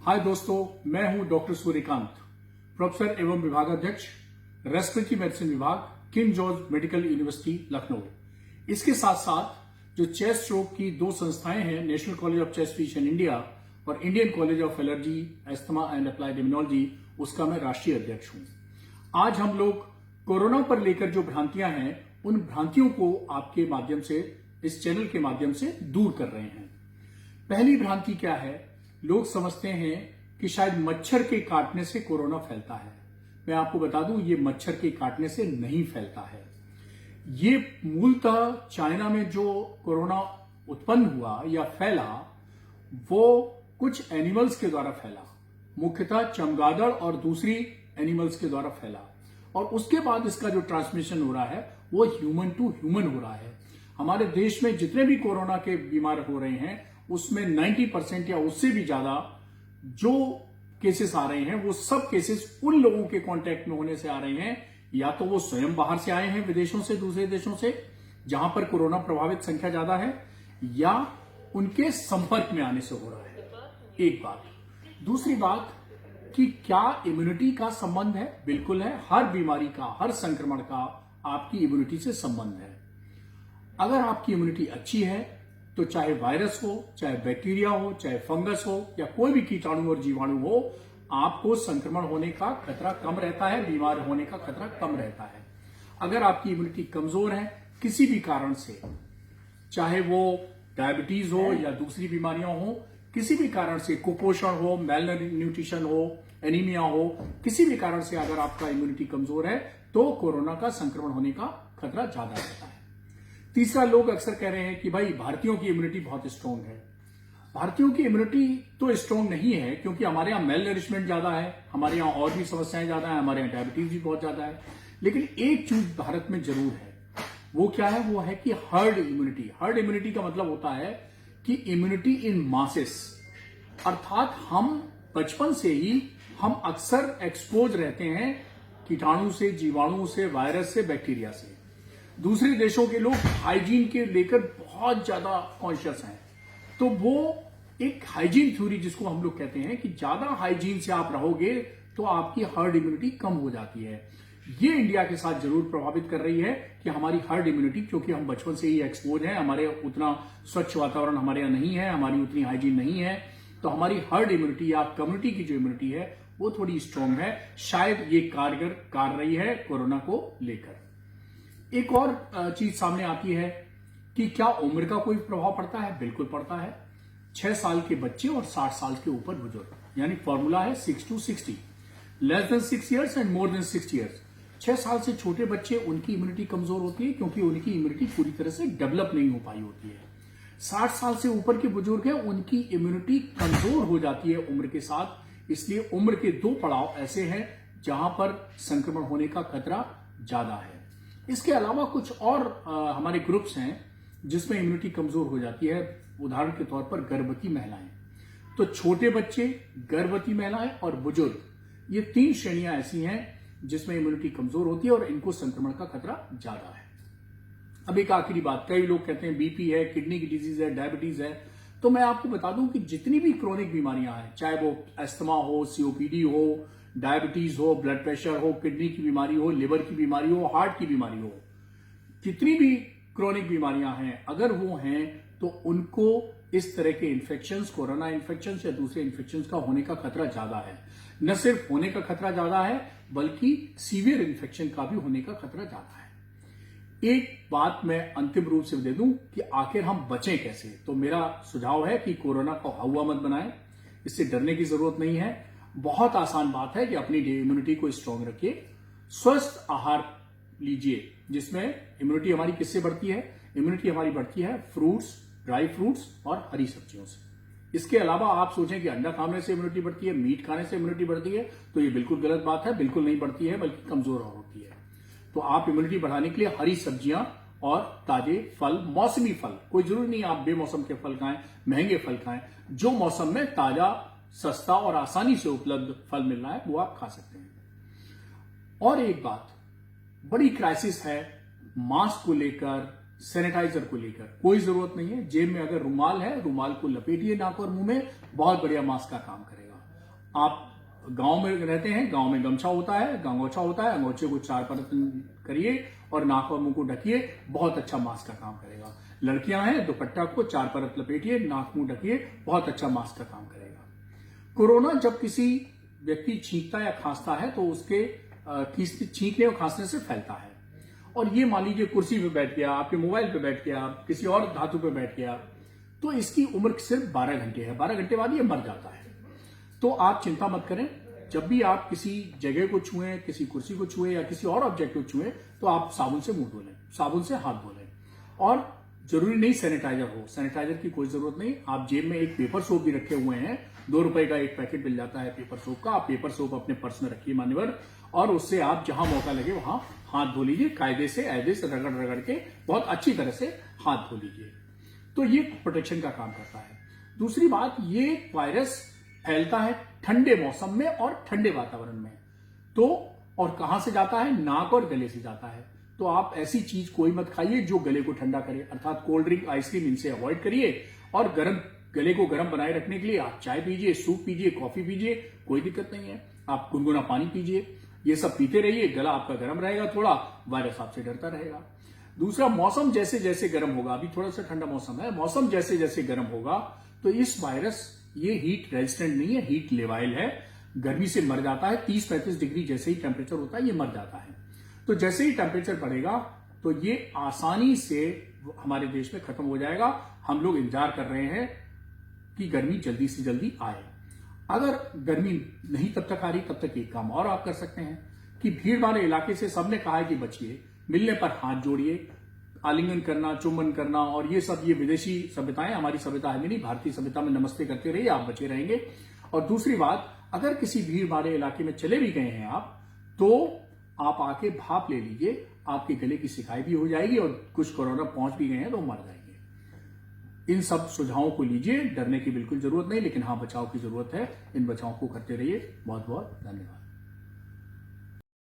हाय दोस्तों, मैं हूं डॉक्टर सूर्यकांत, प्रोफेसर एवं विभागाध्यक्ष रेस्पिरेटरी मेडिसिन विभाग, king George medical university Lucknow. इसके साथ साथ जो चेस्ट रोग की दो संस्थाएं हैं, national college of chest physician India और Indian college of allergy, asthma and applied immunology, उसका मैं राष्ट्रीय अध्यक्ष हूं। आज हम लोग कोरोना पर लेकर जो भ्रांतियां हैं, उन भ्रांतियों को आपके माध्यम से, इस चैनल के माध्यम से दूर कर रहे हैं। पहली भ्रांति क्या है? लोग समझते हैं कि शायद मच्छर के काटने से कोरोना फैलता है। मैं आपको बता दूं, ये मच्छर के काटने से नहीं फैलता है। ये मूलतः चाइना में जो कोरोना उत्पन्न हुआ या फैला, वो कुछ एनिमल्स के द्वारा फैला, मुख्यतः चमगादड़ और दूसरी एनिमल्स के द्वारा फैला, और उसके बाद इसका जो ट्रांसमिशन हो रहा है वो ह्यूमन टू ह्यूमन हो रहा है। हमारे देश में जितने भी कोरोना के बीमार हो रहे हैं, उसमें 90% या उससे भी ज्यादा जो केसेस आ रहे हैं, वो सब केसेस उन लोगों के कांटेक्ट में होने से आ रहे हैं, या तो वो स्वयं बाहर से आए हैं, विदेशों से, दूसरे देशों से जहां पर कोरोना प्रभावित संख्या ज्यादा है, या उनके संपर्क में आने से हो रहा है। एक बात। दूसरी बात कि क्या इम्यूनिटी का संबंध है? बिल्कुल है। हर बीमारी का, हर संक्रमण का आपकी इम्यूनिटी से संबंध है। अगर आपकी इम्यूनिटी अच्छी है तो चाहे वायरस हो, चाहे बैक्टीरिया हो, चाहे फंगस हो, या कोई भी कीटाणु और जीवाणु हो, आपको संक्रमण होने का खतरा कम रहता है, बीमार होने का खतरा कम रहता है। अगर आपकी इम्यूनिटी कमजोर है किसी भी कारण से, चाहे वो डायबिटीज हो या दूसरी बीमारियां हो, किसी भी कारण से, कुपोषण हो, मेल न्यूट्रिशन हो, एनीमिया हो, किसी भी कारण से अगर आपका इम्यूनिटी कमजोर है तो कोरोना का संक्रमण होने का खतरा ज्यादा रहता है। तीसरा, लोग अक्सर कह रहे हैं कि भाई भारतीयों की इम्यूनिटी बहुत स्ट्रांग है। भारतीयों की इम्यूनिटी तो स्ट्रांग नहीं है, क्योंकि हमारे यहाँ मेल नरिशमेंट ज्यादा है, हमारे यहाँ और भी समस्याएं ज्यादा है, हमारे यहाँ डायबिटीज भी बहुत ज्यादा है। लेकिन एक चीज भारत में जरूर है, वो क्या है? वो है कि हर्ड इम्यूनिटी। हर्ड इम्यूनिटी का मतलब होता है कि इम्यूनिटी इन मासेस, अर्थात हम बचपन से ही हम अक्सर एक्सपोज रहते हैं कीटाणु से, जीवाणु से, वायरस से, बैक्टीरिया से। दूसरे देशों के लोग हाइजीन के लेकर बहुत ज्यादा कॉन्शियस हैं, तो वो एक हाइजीन थ्योरी जिसको हम लोग कहते हैं कि ज्यादा हाइजीन से आप रहोगे तो आपकी हर्ड इम्यूनिटी कम हो जाती है। ये इंडिया के साथ जरूर प्रभावित कर रही है कि हमारी हर्ड इम्यूनिटी, क्योंकि हम बचपन से ही एक्सपोज हैं, हमारे उतना स्वच्छ वातावरण हमारे यहाँ नहीं है, हमारी उतनी हाइजीन नहीं है, तो हमारी हर्ड इम्यूनिटी या कम्युनिटी की जो इम्यूनिटी है वो थोड़ी स्ट्रांग है। शायद ये कारगर कर रही है कोरोना को लेकर। एक और चीज सामने आती है कि क्या उम्र का कोई प्रभाव पड़ता है? बिल्कुल पड़ता है। 6 साल के बच्चे और 60 साल के ऊपर बुजुर्ग, यानी फॉर्मूला है 6 to 60, less than 6 years and more than 6 years। 6 साल से छोटे बच्चे, उनकी इम्यूनिटी कमजोर होती है क्योंकि उनकी इम्यूनिटी पूरी तरह से डेवलप नहीं हो पाई होती है। 60 साल से ऊपर के बुजुर्ग हैं, उनकी इम्यूनिटी कमजोर हो जाती है उम्र के साथ। इसलिए उम्र के दो पड़ाव ऐसे हैं जहां पर संक्रमण होने का खतरा ज्यादा है। इसके अलावा कुछ और हमारे ग्रुप्स हैं जिसमें इम्यूनिटी कमजोर हो जाती है। उदाहरण के तौर पर गर्भवती महिलाएं। तो छोटे बच्चे, गर्भवती महिलाएं और बुजुर्ग, ये 3 श्रेणियां ऐसी हैं जिसमें इम्यूनिटी कमजोर होती है और इनको संक्रमण का खतरा ज्यादा है। अब एक आखिरी बात, कई लोग कहते हैं बीपी है, किडनी की डिजीज है, डायबिटीज है, तो मैं आपको बता दूं कि जितनी भी क्रोनिक बीमारियां हैं, चाहे वो एस्थमा हो, सीओपीडी हो, डायबिटीज हो, ब्लड प्रेशर हो, किडनी की बीमारी हो, लिवर की बीमारी हो, हार्ट की बीमारी हो, जितनी भी क्रोनिक बीमारियां हैं, अगर वो हैं तो उनको इस तरह के इन्फेक्शंस, कोरोना इन्फेक्शंस या दूसरे इन्फेक्शंस का होने का खतरा ज्यादा है। न सिर्फ होने का खतरा ज्यादा है, बल्कि सीवियर इन्फेक्शन का भी होने का खतरा ज्यादा है। एक बात मैं अंतिम रूप से दे दूं कि आखिर हम बचें कैसे। तो मेरा सुझाव है कि कोरोना को हवा मत बनाएं, इससे डरने की जरूरत नहीं है। बहुत आसान बात है कि अपनी इम्यूनिटी को स्ट्रांग रखिए, स्वस्थ आहार लीजिए, जिसमें इम्यूनिटी हमारी किससे बढ़ती है? इम्यूनिटी हमारी बढ़ती है फ्रूट्स, ड्राई फ्रूट्स और हरी सब्जियों से। इसके अलावा आप सोचें कि अंडा खाने से इम्यूनिटी बढ़ती है, मीट खाने से इम्यूनिटी बढ़ती है, तो ये बिल्कुल गलत बात है। बिल्कुल नहीं बढ़ती है, बल्कि कमजोर और होती है। तो आप इम्यूनिटी बढ़ाने के लिए हरी सब्जियां और ताजे फल, मौसमी फल, कोई जरूरी नहीं आप बेमौसम के फल खाएं, महंगे फल खाएं, जो मौसम में ताजा, सस्ता और आसानी से उपलब्ध फल मिल रहा है वो आप खा सकते हैं। और एक बात, बड़ी क्राइसिस है मास्क को लेकर, सैनिटाइजर को लेकर। कोई जरूरत नहीं है, जेब में अगर रुमाल है, रुमाल को लपेटिए नाक और मुंह में, बहुत बढ़िया मास्क का काम करेगा। आप गांव में रहते हैं, गांव में गमछा होता है, गंगोछा होता है, अंगोछे को 4 परत करिए और नाक और मुंह को ढकिए, बहुत अच्छा मास्क का काम करेगा। लड़कियां हैं, दुपट्टा को 4 परत लपेटिए, नाक मुंह ढकिए, बहुत अच्छा मास्क का काम करेगा। कोरोना जब किसी व्यक्ति छींकता या खांसता है तो उसके छींकने और खांसने से फैलता है। और ये मान लीजिए कुर्सी पे बैठ गया, आपके मोबाइल पे बैठ गया, किसी और धातु पे बैठ गया, तो इसकी उम्र सिर्फ 12 घंटे है। 12 घंटे बाद ये मर जाता है। तो आप चिंता मत करें, जब भी आप किसी जगह को छुएं, किसी कुर्सी को छुएं या किसी और ऑब्जेक्ट को छुएं, तो आप साबुन से मुंह धो लें, साबुन से हाथ धो लें। और जरूरी नहीं सैनिटाइजर हो, सैनिटाइजर की कोई जरूरत नहीं। आप जेब में एक पेपर सोप भी रखे हुए हैं, 2 रुपए का एक पैकेट मिल जाता है पेपर सोप का। आप पेपर सोप अपने पर्स में रखिए मान्यवर, और उससे आप जहां मौका लगे वहां हाथ धो लीजिए, कायदे से ऐदे से रगड़ रगड़ के बहुत अच्छी तरह से हाथ धो लीजिए। तो ये प्रोटेक्शन का काम करता है। दूसरी बात, ये वायरस फैलता है ठंडे मौसम में और ठंडे वातावरण में। तो और कहां से जाता है? नाक और गले से जाता है। तो आप ऐसी चीज कोई मत खाइए जो गले को ठंडा करे, अर्थात कोल्ड ड्रिंक, आइसक्रीम, इनसे अवॉइड करिए। और गले को गर्म बनाए रखने के लिए आप चाय पीजिए, सूप पीजिए, कॉफी पीजिए, कोई दिक्कत नहीं है। आप गुनगुना पानी पीजिए, ये सब पीते रहिए, गला आपका गर्म रहेगा, थोड़ा वायरस आपसे डरता रहेगा। दूसरा, मौसम जैसे जैसे गर्म होगा, अभी थोड़ा सा ठंडा मौसम है, मौसम जैसे जैसे गर्म होगा तो इस वायरस, ये हीट रेजिस्टेंट नहीं है, हीट लेवाइल है, गर्मी से मर जाता है। 30-35 डिग्री जैसे ही टेम्परेचर होता है ये मर जाता है। तो जैसे ही टेम्परेचर बढ़ेगा तो ये आसानी से हमारे देश में खत्म हो जाएगा। हम लोग इंतजार कर रहे हैं कि गर्मी जल्दी से जल्दी आए। अगर गर्मी नहीं तब तक आ रही, तब तक एक काम और आप कर सकते हैं कि भीड़ वाले इलाके से सबने कहा है कि बचिए, मिलने पर हाथ जोड़िए, आलिंगन करना, चुंबन करना, और ये सब ये विदेशी सभ्यताएं, हमारी सभ्यता है नहीं, भारतीय सभ्यता में नमस्ते करते रहिए, आप बचे रहेंगे। और दूसरी बात, अगर किसी भीड़ वाले इलाके में चले भी गए हैं आप, तो आप आके भाप ले लीजिए, आपके गले की सिकाई भी हो जाएगी और कुछ कोरोना पहुंच भी गए हैं तो मर जाएंगे। इन सब सुझावों को लीजिए, डरने की बिल्कुल जरूरत नहीं, लेकिन हाँ, बचाव की जरूरत है। इन बचाव को करते रहिए। बहुत बहुत धन्यवाद।